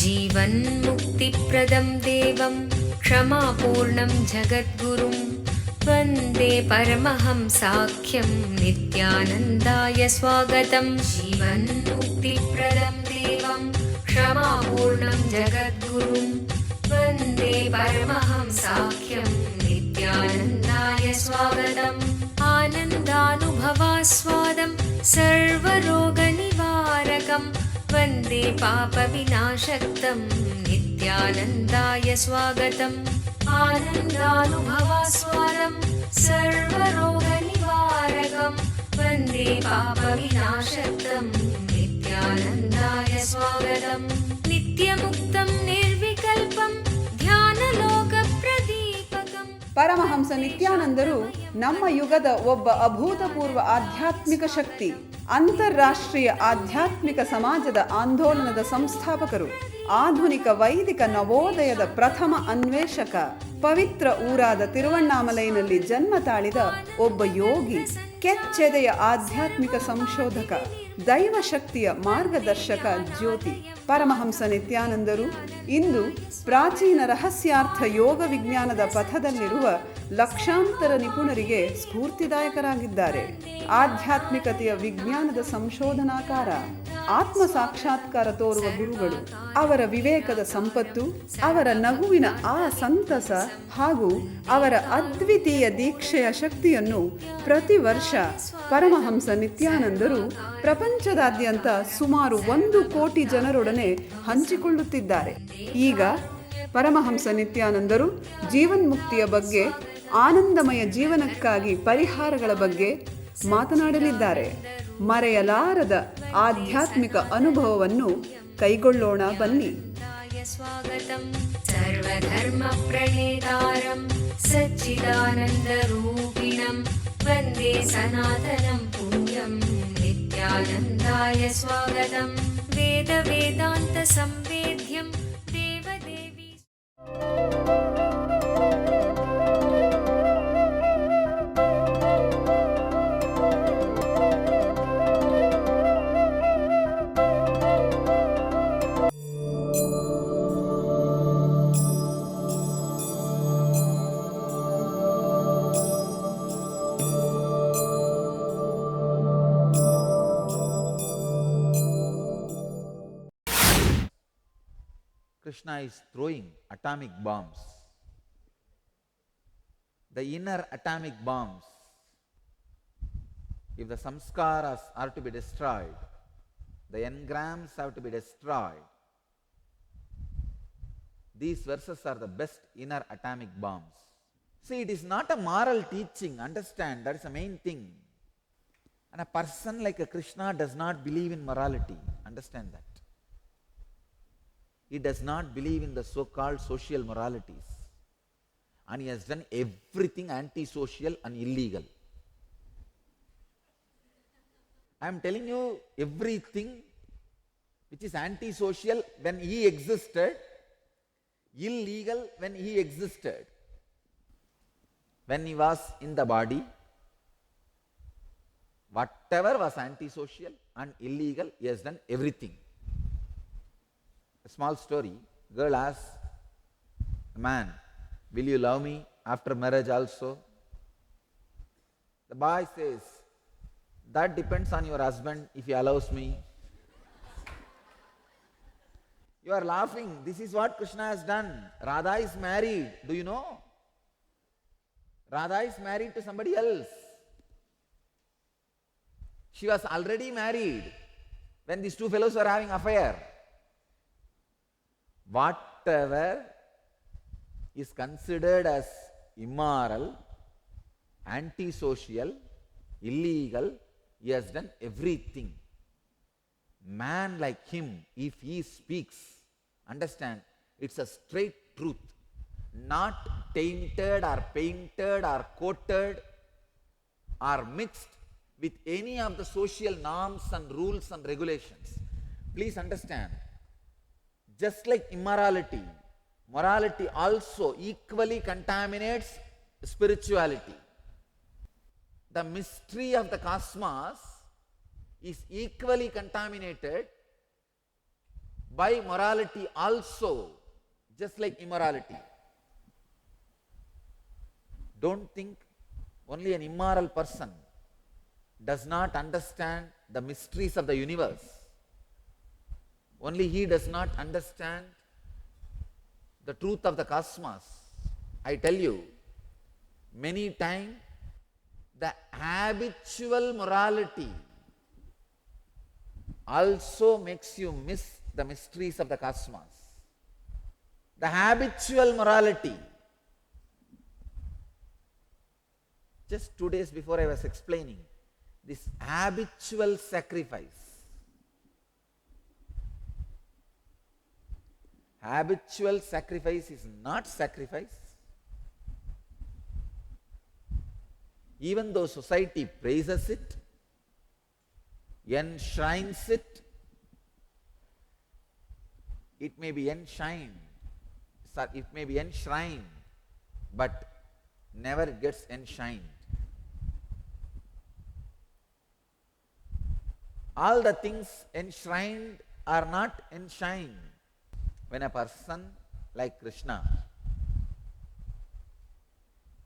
जीवन्मुक्तिप्रदं देवं क्षमापूर्णं जगद्गुरुं वन्दे परमहंसाख्यं नित्यानन्दाय स्वागतं। जीवन्मुक्तिप्रदं देवं क्षमापूर्णं जगद्गुरुं वन्दे परमहंसाख्यं नित्यानन्दाय स्वागतम्। आनन्दानुभवास्वादं सर्वरोगनिवारकं वन्दे पापविनाशक्तं नित्यानन्दाय स्वागतम्। आनन्दानुभवास्वादं सर्वरोगनिवारकं वन्दे पापविनाशक्तं नित्यानन्दाय स्वागतम्। नित्यमुक्तं निर्विकल्पं ಧ್ಯಾನಲೋಕಪ್ರದೀಪಕಂ. ಪರಮಹಂಸ ನಿತ್ಯಾನಂದರು ನಮ್ಮ ಯುಗದ ಒಬ್ಬ ಅಭೂತಪೂರ್ವ ಆಧ್ಯಾತ್ಮಿಕ ಶಕ್ತಿ, ಅಂತಾರಾಷ್ಟ್ರೀಯ ಆಧ್ಯಾತ್ಮಿಕ ಸಮಾಜದ ಆಂದೋಲನದ ಸಂಸ್ಥಾಪಕರು, ಆಧುನಿಕ ವೈದಿಕ ನವೋದಯದ ಪ್ರಥಮ ಅನ್ವೇಷಕ, ಪವಿತ್ರ ಊರಾದ ತಿರುವಣ್ಣಾಮಲೈನಲ್ಲಿ ಜನ್ಮ ತಾಳಿದ ಒಬ್ಬ ಯೋಗಿ, ಕೆಚ್ಚೆದೆಯ ಆಧ್ಯಾತ್ಮಿಕ ಸಂಶೋಧಕ, ದೈವಶಕ್ತಿಯ ಮಾರ್ಗದರ್ಶಕ ಜ್ಯೋತಿ. ಪರಮಹಂಸ ನಿತ್ಯಾನಂದರು ಇಂದು ಪ್ರಾಚೀನ ರಹಸ್ಯಾರ್ಥ ಯೋಗ ವಿಜ್ಞಾನದ ಪಥದಲ್ಲಿರುವ ಲಕ್ಷಾಂತರ ನಿಪುಣರಿಗೆ ಸ್ಫೂರ್ತಿದಾಯಕರಾಗಿದ್ದಾರೆ. ಆಧ್ಯಾತ್ಮಿಕತೆಯ ವಿಜ್ಞಾನದ ಸಂಶೋಧನಾಕಾರ, ಆತ್ಮ ಸಾಕ್ಷಾತ್ಕಾರ ತೋರುವ ಗುರುಗಳು. ಅವರ ವಿವೇಕದ ಸಂಪತ್ತು, ಅವರ ನಗುವಿನ ಆ ಸಂತಸ ಹಾಗೂ ಅವರ ಅದ್ವಿತೀಯ ದೀಕ್ಷೆಯ ಶಕ್ತಿಯನ್ನು ಪ್ರತಿ ವರ್ಷ ಪರಮಹಂಸ ನಿತ್ಯಾನಂದರು ಪ್ರಪಂಚದಾದ್ಯಂತ ಸುಮಾರು 1 ಕೋಟಿ ಜನರೊಡನೆ ಹಂಚಿಕೊಳ್ಳುತ್ತಿದ್ದಾರೆ. ಈಗ ಪರಮಹಂಸ ನಿತ್ಯಾನಂದರು ಜೀವನ್ಮುಕ್ತಿಯ ಬಗ್ಗೆ, ಆನಂದಮಯ ಜೀವನಕ್ಕಾಗಿ ಪರಿಹಾರಗಳ ಬಗ್ಗೆ ಮಾತನಾಡಲಿದ್ದಾರೆ. ಮರೆಯಲಾರದ ಆಧ್ಯಾತ್ಮಿಕ ಅನುಭವವನ್ನು ಕೈಗೊಳ್ಳೋಣ ಬನ್ನಿ. ಸರ್ವಧರ್ಮ ಪ್ರಣೇತಾರಂ ಸಚ್ಚಿದಾನಂದರೂಪಿಣಂ ವಂದೇ ಸನಾತನಂ ಪುಣ್ಯಂ ನಿತ್ಯಾನಂದಾಯ ಸ್ವಾಗತಂ. ವೇದ ವೇದಾಂತ ಸಂವೇದ್ಯಂ ದೇವದೇವಿ. Krishna is throwing atomic bombs. The inner atomic bombs, if the samskaras are to be destroyed, the engrams have to be destroyed. These verses are the best inner atomic bombs. See, it is not a moral teaching, understand, that is the main thing. And a person like a Krishna does not believe in morality, understand that. He does not believe in the so-called social moralities. And he has done everything anti-social and illegal. I am telling you, everything which is anti-social when he existed, illegal when he existed. When he was in the body, whatever was anti-social and illegal, he has done everything. A small story. Girl asks a man, will you love me after marriage also? The boy says, that depends on your husband if he allows me. You are laughing. This is what Krishna has done. Radha is married. Do you know? Radha is married to somebody else. She was already married when these two fellows were having affair. Whatever is considered as immoral, antisocial, illegal, he has done everything. Man like him, if he speaks, understand, it's a straight truth, not tainted or painted or coated or mixed with any of the social norms and rules and regulations. Please understand, just like immorality, morality also equally contaminates spirituality. The mystery of the cosmos is equally contaminated by morality also, just like immorality. Don't think only an immoral person does not understand the mysteries of the universe. Only he does not understand the truth of the cosmos. I tell you, many times the habitual morality also makes you miss the mysteries of the cosmos. The habitual morality. Just 2 days before I was explaining this habitual sacrifice. Habitual sacrifice is not sacrifice. Even though society praises it, enshrines it, it may be enshrined, but never gets enshrined. All the things enshrined are not enshrined. When a person like Krishna,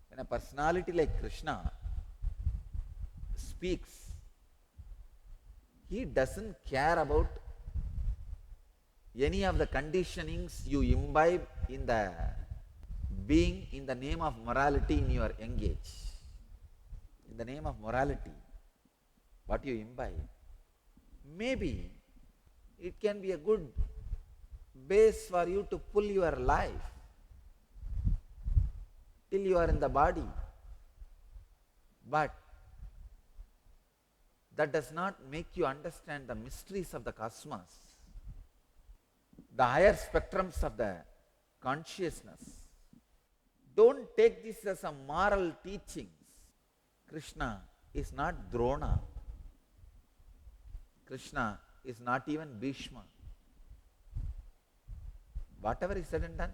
when a personality like Krishna speaks, he doesn't care about any of the conditionings you imbibe in the being in the name of morality in your young age. In the name of morality, what you imbibe, maybe it can be a good base for you to pull your life till you are in the body. But that does not make you understand the mysteries of the cosmos, the higher spectrums of the consciousness. Don't take this as a moral teachings. Krishna is not Drona. Krishna is not even Bhishma. Whatever is said and done,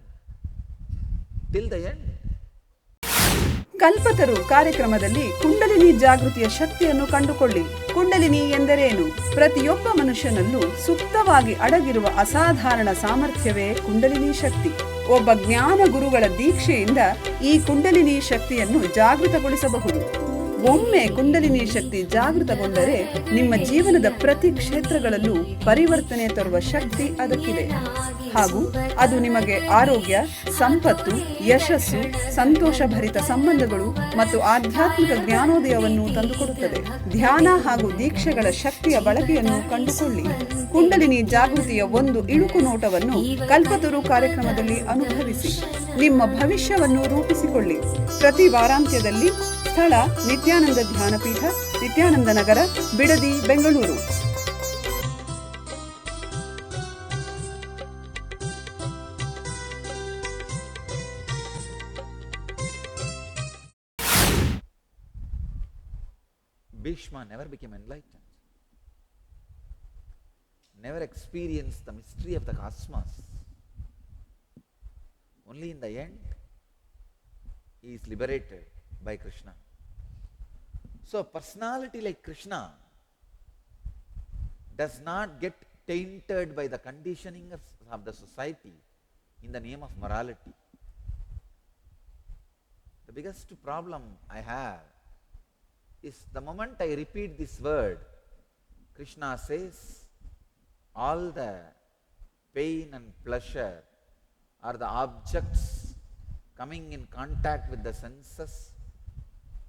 till the end. ಕಲ್ಪತರು ಕಾರ್ಯಕ್ರಮದಲ್ಲಿ ಕುಂಡಲಿನಿ ಜಾಗೃತಿಯ ಶಕ್ತಿಯನ್ನು ಕಂಡುಕೊಳ್ಳಿ. ಕುಂಡಲಿನಿ ಎಂದರೇನು? ಪ್ರತಿಯೊಬ್ಬ ಮನುಷ್ಯನಲ್ಲೂ ಸುಪ್ತವಾಗಿ ಅಡಗಿರುವ ಅಸಾಧಾರಣ ಸಾಮರ್ಥ್ಯವೇ ಕುಂಡಲಿನಿ ಶಕ್ತಿ. ಒಬ್ಬ ಜ್ಞಾನ ಗುರುಗಳ ದೀಕ್ಷೆಯಿಂದ ಈ ಕುಂಡಲಿನಿ ಶಕ್ತಿಯನ್ನು ಜಾಗೃತಗೊಳಿಸಬಹುದು. ಒಮ್ಮೆ ಕುಂಡಲಿನಿ ಶಕ್ತಿ ಜಾಗೃತಗೊಂಡರೆ ನಿಮ್ಮ ಜೀವನದ ಪ್ರತಿ ಕ್ಷೇತ್ರಗಳಲ್ಲೂ ಪರಿವರ್ತನೆ ತರುವ ಶಕ್ತಿ ಅದಕ್ಕಿದೆ. ಹಾಗೂ ಅದು ನಿಮಗೆ ಆರೋಗ್ಯ, ಸಂಪತ್ತು, ಯಶಸ್ಸು, ಸಂತೋಷಭರಿತ ಸಂಬಂಧಗಳು ಮತ್ತು ಆಧ್ಯಾತ್ಮಿಕ ಜ್ಞಾನೋದಯವನ್ನು ತಂದುಕೊಡುತ್ತದೆ. ಧ್ಯಾನ ಹಾಗೂ ದೀಕ್ಷೆಗಳ ಶಕ್ತಿಯ ಬಳಕೆಯನ್ನು ಕಂಡುಕೊಳ್ಳಿ. ಕುಂಡಲಿನಿ ಜಾಗೃತಿಯ ಒಂದು ಇಣುಕು ನೋಟವನ್ನು ಕಲ್ಪತರು ಕಾರ್ಯಕ್ರಮದಲ್ಲಿ ಅನುಭವಿಸಿ. ನಿಮ್ಮ ಭವಿಷ್ಯವನ್ನು ರೂಪಿಸಿಕೊಳ್ಳಿ. ಪ್ರತಿ ವಾರಾಂತ್ಯದಲ್ಲಿ ಸ್ಥಳ ನಿತ್ಯಾನಂದ ಧ್ಯಾನಪೀಠ, ನಿತ್ಯಾನಂದ ನಗರ, Bidadi, Bengaluru. Bhishma never became enlightened, never experienced the mystery of the cosmos. Only in the end, he is liberated by Krishna. So, a personality like Krishna does not get tainted by the conditioning of the society in the name of morality. The biggest problem I have is the moment I repeat this word, Krishna says, all the pain and pleasure are the objects coming in contact with the senses,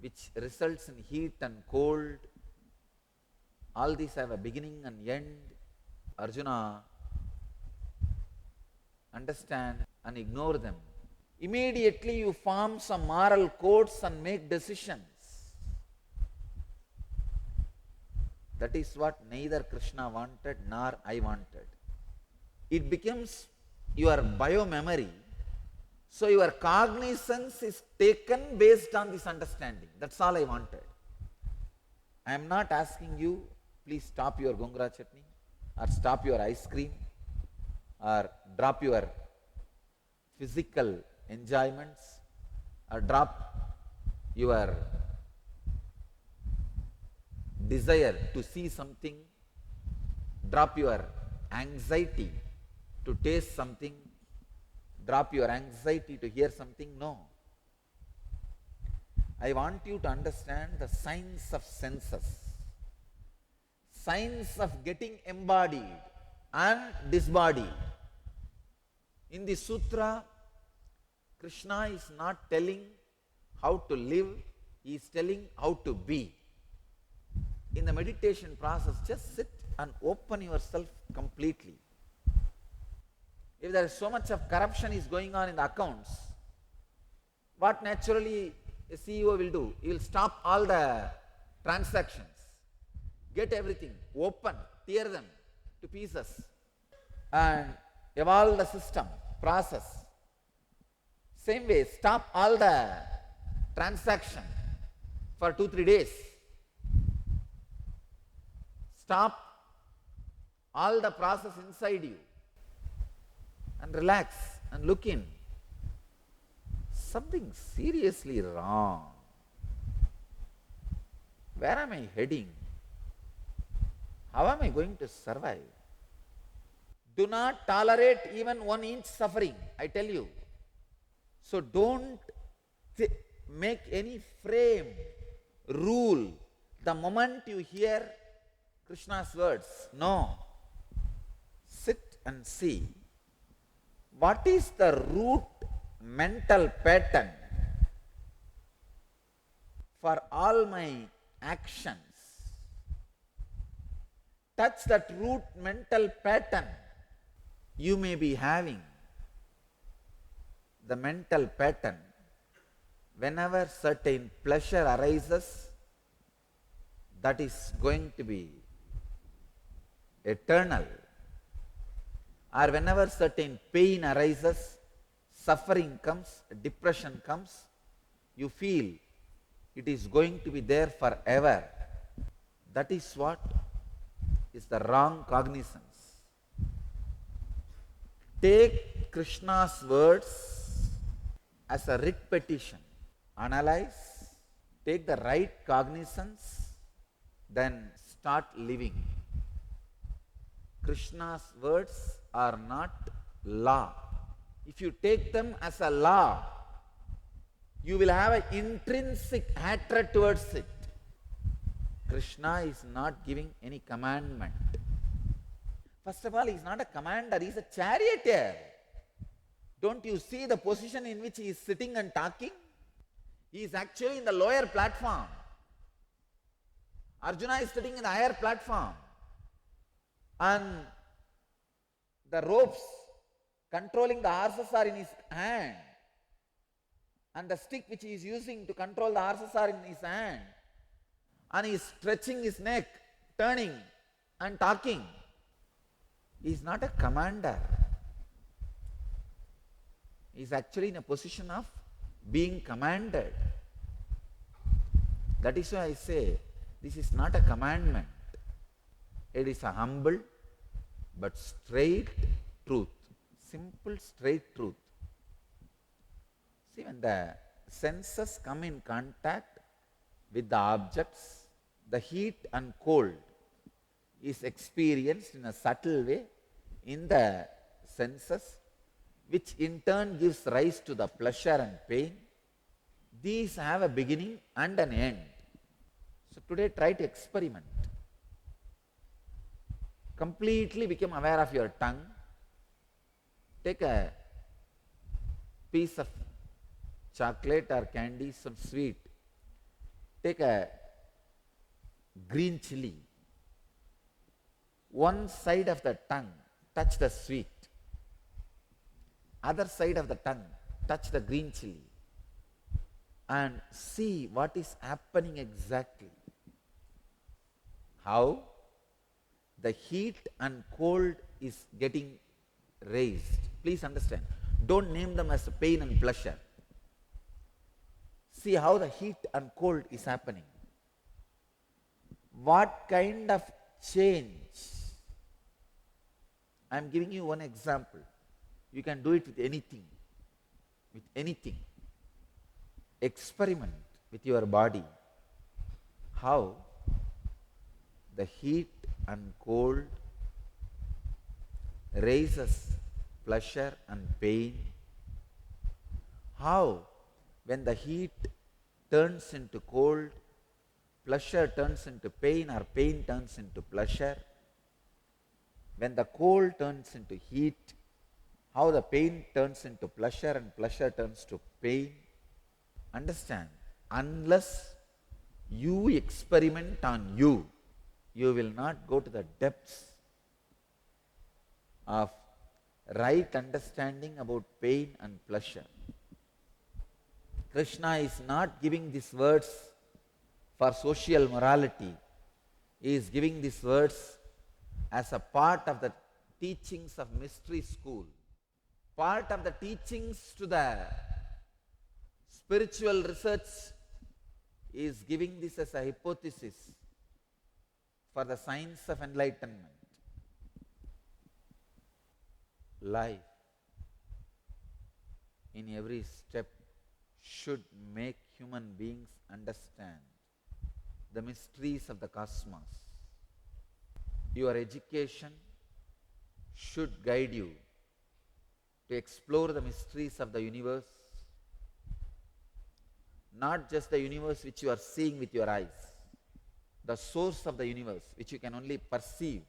which results in heat and cold. All these have a beginning and end. Arjuna, understand and ignore them. Immediately you form some moral codes and make decisions. That is what neither Krishna wanted nor I wanted. It becomes your bio-memory. So your cognizance is taken based on this understanding. That's all I wanted. I am not asking you, please stop your gongura chutney, or stop your ice cream, or drop your physical enjoyments, or drop your desire to see something, drop your anxiety to taste something, drop your anxiety to hear something. No. I want you to understand the science of senses, science of getting embodied and disbodied. In the sutra, Krishna is not telling how to live, he is telling how to be. In the meditation process, just sit and open yourself completely. If there is so much of corruption is going on in the accounts, what naturally a CEO will do? He will stop all the transactions, get everything open, tear them to pieces, and evolve the system, process. Same way, stop all the transaction for 2-3 days. Stop all the process inside you and relax and look in. Something seriously wrong. Where am I heading? How am I going to survive? Do not tolerate even 1 inch suffering, I tell you. So don't make any frame, rule, the moment you hear Krishna's words. No. Sit and see. What is the root mental pattern for all my actions? Touch that root mental pattern. You may be having the mental pattern. Whenever certain pleasure arises, that is going to be eternal. Or whenever certain pain arises, suffering comes, depression comes, you feel it is going to be there forever. That is what is the wrong cognizance. Take Krishna's words as a writ petition. Analyze, take the right cognizance, then start living. Krishna's words are not law. If you take them as a law, you will have an intrinsic hatred towards it. Krishna is not giving any commandment. First of all, he is not a commander, he is a charioteer. Don't you see the position in which he is sitting and talking? He is actually in the lower platform. Arjuna is sitting in the higher platform. And the ropes controlling the horses are in his hand. And the stick which he is using to control the horses are in his hand. And he is stretching his neck, turning and talking. He is not a commander. He is actually in a position of being commanded. That is why I say, this is not a commandment. It is a humble but straight truth. Simple, straight truth. See, when the senses come in contact with the objects, the heat and cold is experienced in a subtle way in the senses, which in turn gives rise to the pleasure and pain. These have a beginning and an end. So today try to experiment. Completely become aware of your tongue. Take a piece of chocolate or candy, some sweet. Take a green chili. One side of the tongue, touch the sweet. Other side of the tongue, touch the green chili. And see what is happening exactly. How the heat and cold is getting raised. Please understand. Don't name them as pain and pleasure. See how the heat and cold is happening. What kind of change? I am giving you one example. You can do it with anything. With anything. Experiment with your body. How the heat and cold raises pleasure and pain. How when the heat turns into cold, pleasure turns into pain or pain turns into pleasure. When the cold turns into heat, how the pain turns into pleasure and pleasure turns to pain. Understand, unless you experiment on you, you will not go to the depths of right understanding about pain and pleasure. Krishna is not giving these words for social morality. He is giving these words as a part of the teachings of mystery school, part of the teachings to the spiritual research. He is giving this as a hypothesis for the science of enlightenment. Life in every step should make human beings understand the mysteries of the cosmos. Your education should guide you to explore the mysteries of the universe, not just the universe which you are seeing with your eyes, the source of the universe which you can only perceive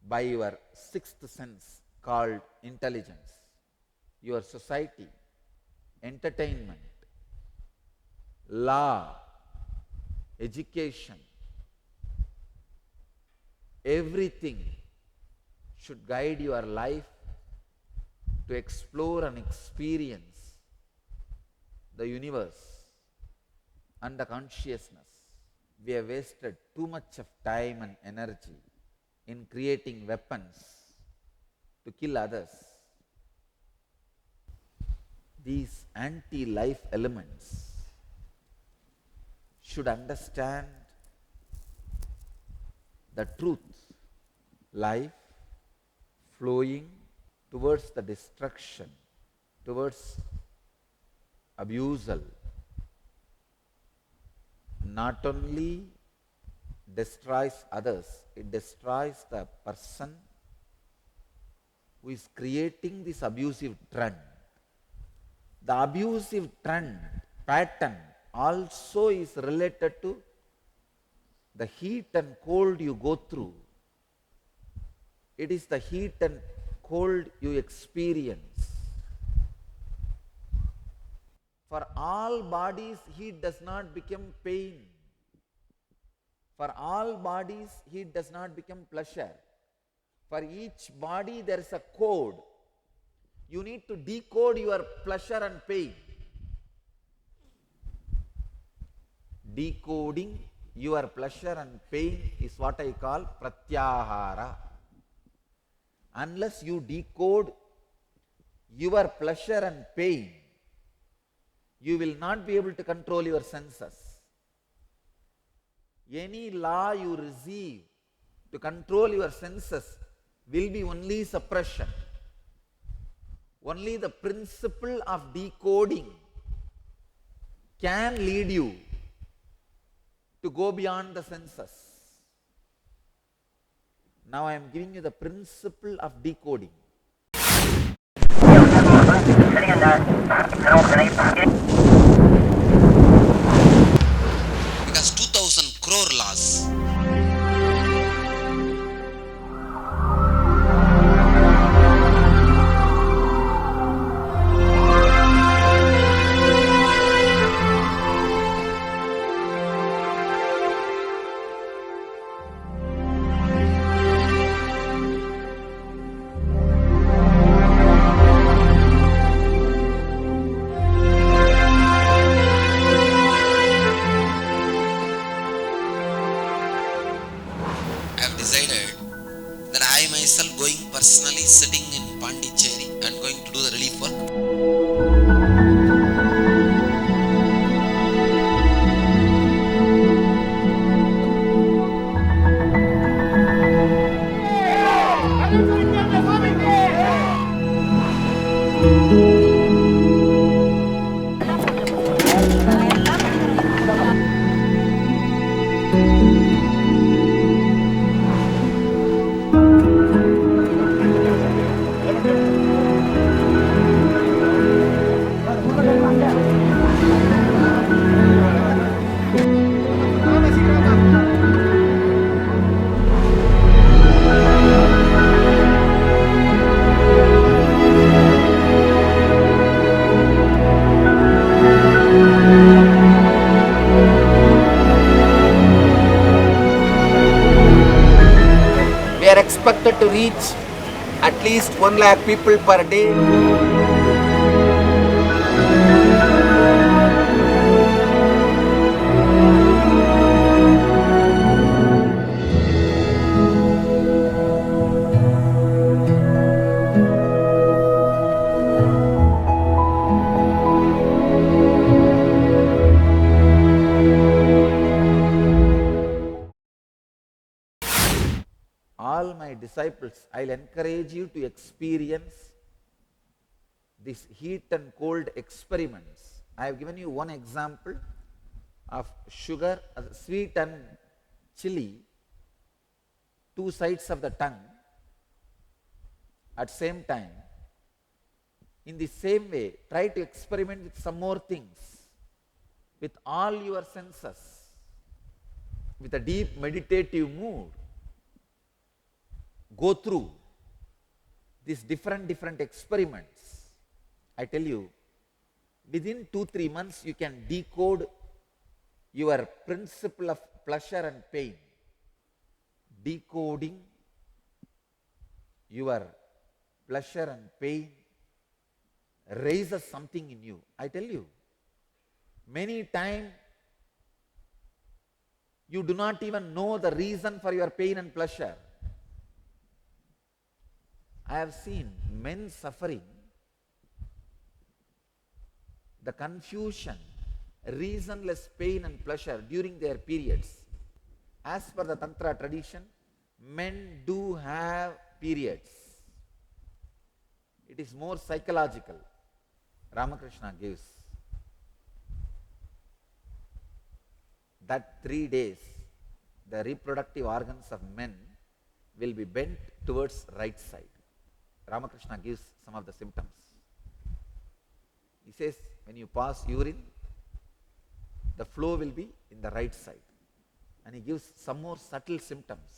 by your sixth sense called intelligence, your society, entertainment, law, education, everything should guide your life to explore and experience the universe and the consciousness. We have wasted too much of time and energy in creating weapons to kill others. These anti-life elements should understand the truth. Life flowing towards the destruction, towards abusal, not only destroys others, it destroys the person who is creating this abusive trend. The abusive trend, pattern also is related to the heat and cold you go through. It is the heat and cold you experience. For all bodies, heat does not become pain. For all bodies, heat does not become pleasure. For each body, there is a code. You need to decode your pleasure and pain. Decoding your pleasure and pain is what I call pratyahara. Unless you decode your pleasure and pain, you will not be able to control your senses. Any law you receive to control your senses will be only suppression. Only the principle of decoding can lead you to go beyond the senses. Now I am giving you the principle of decoding. It has 2000 crore laws. Personally sitting in Pondicherry and going to do the relief work. reach at least 1 lakh people per day. All my disciples, I'll encourage you to experience this heat and cold experiments. I have given you one example of sugar, sweet and chili, two sides of the tongue at same time. In the same way, try to experiment with some more things, with all your senses, with a deep meditative mood. Go through these different experiments. I tell you, within 2-3 months you can decode your principle of pleasure and pain. Decoding your pleasure and pain raises something in you. I tell you, many times you do not even know the reason for your pain and pleasure. I have seen men suffering the confusion, reasonless pain and pleasure during their periods. As per the Tantra tradition, men do have periods. It is more psychological. Ramakrishna gives that 3 days the reproductive organs of men will be bent towards right side. Ramakrishna gives some of the symptoms. He says, when you pass urine, the flow will be in the right side. And he gives some more subtle symptoms.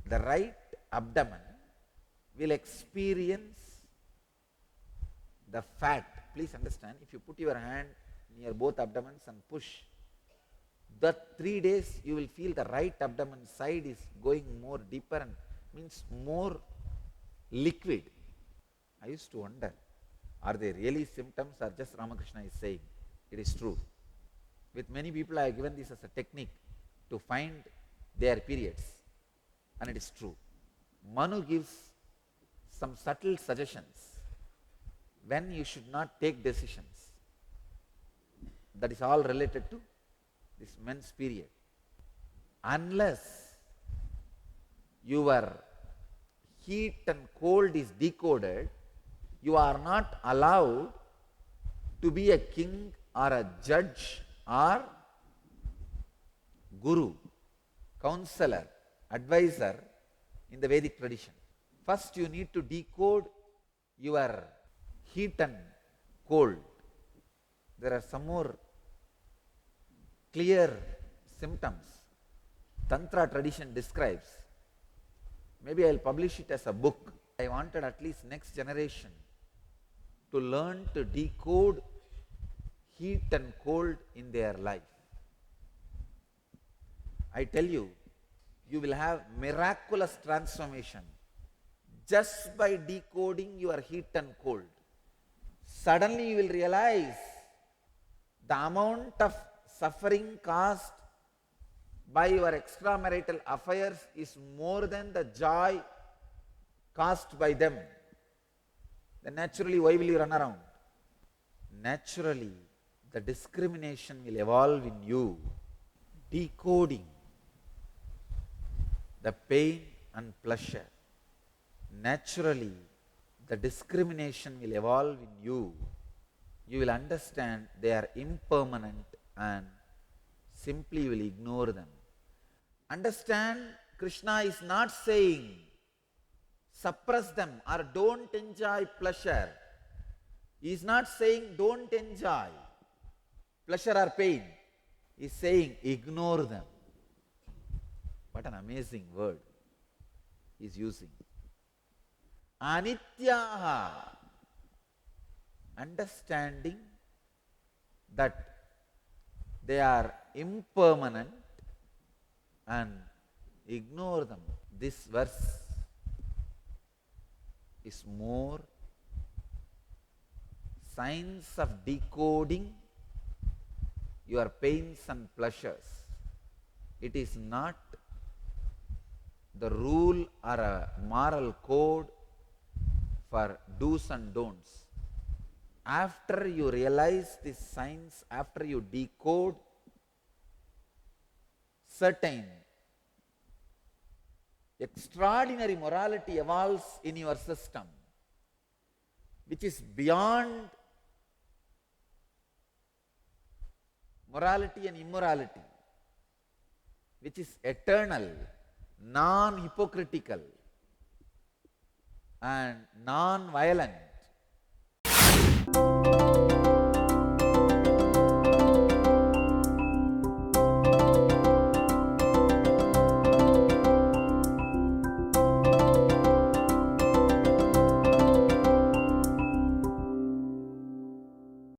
The right abdomen will experience the fat. Please understand, if you put your hand near both abdomens and push, the 3 days you will feel the right abdomen side is going more deeper and means more liquid. I used to wonder, are they really symptoms or just Ramakrishna is saying? It is true. With many people I have given this as a technique to find their periods, and it is true. Manu gives some subtle suggestions when you should not take decisions. That is all related to this men's period. Unless your heat and cold is decoded, you are not allowed to be a king or a judge or guru, counselor, advisor in the Vedic tradition. First you need to decode your heat and cold. There are some more clear symptoms Tantra tradition describes. Maybe I'll publish it as a book. I wanted at least next generation to learn to decode heat and cold in their life. I tell you, you will have miraculous transformation just by decoding your heat and cold. Suddenly you will realize the amount of suffering caused by your extramarital affairs is more than the joy caused by them. Then naturally, why will you run around? Naturally, the discrimination will evolve in you, decoding the pain and pleasure. Naturally, the discrimination will evolve in you. You will understand they are impermanent and simply will ignore them. Understand, Krishna is not saying suppress them or don't enjoy pleasure. He is not saying don't enjoy pleasure or pain. He is saying ignore them. What an amazing word he is using. Anityaha. Understanding that they are impermanent and Ignore them. This verse is more science of decoding your pains and pleasures. It is not the rule or a moral code for do's and don'ts. After you realize this science, after you decode, certain extraordinary morality evolves in your system, which is beyond morality and immorality, which is eternal, non-hypocritical and non-violent.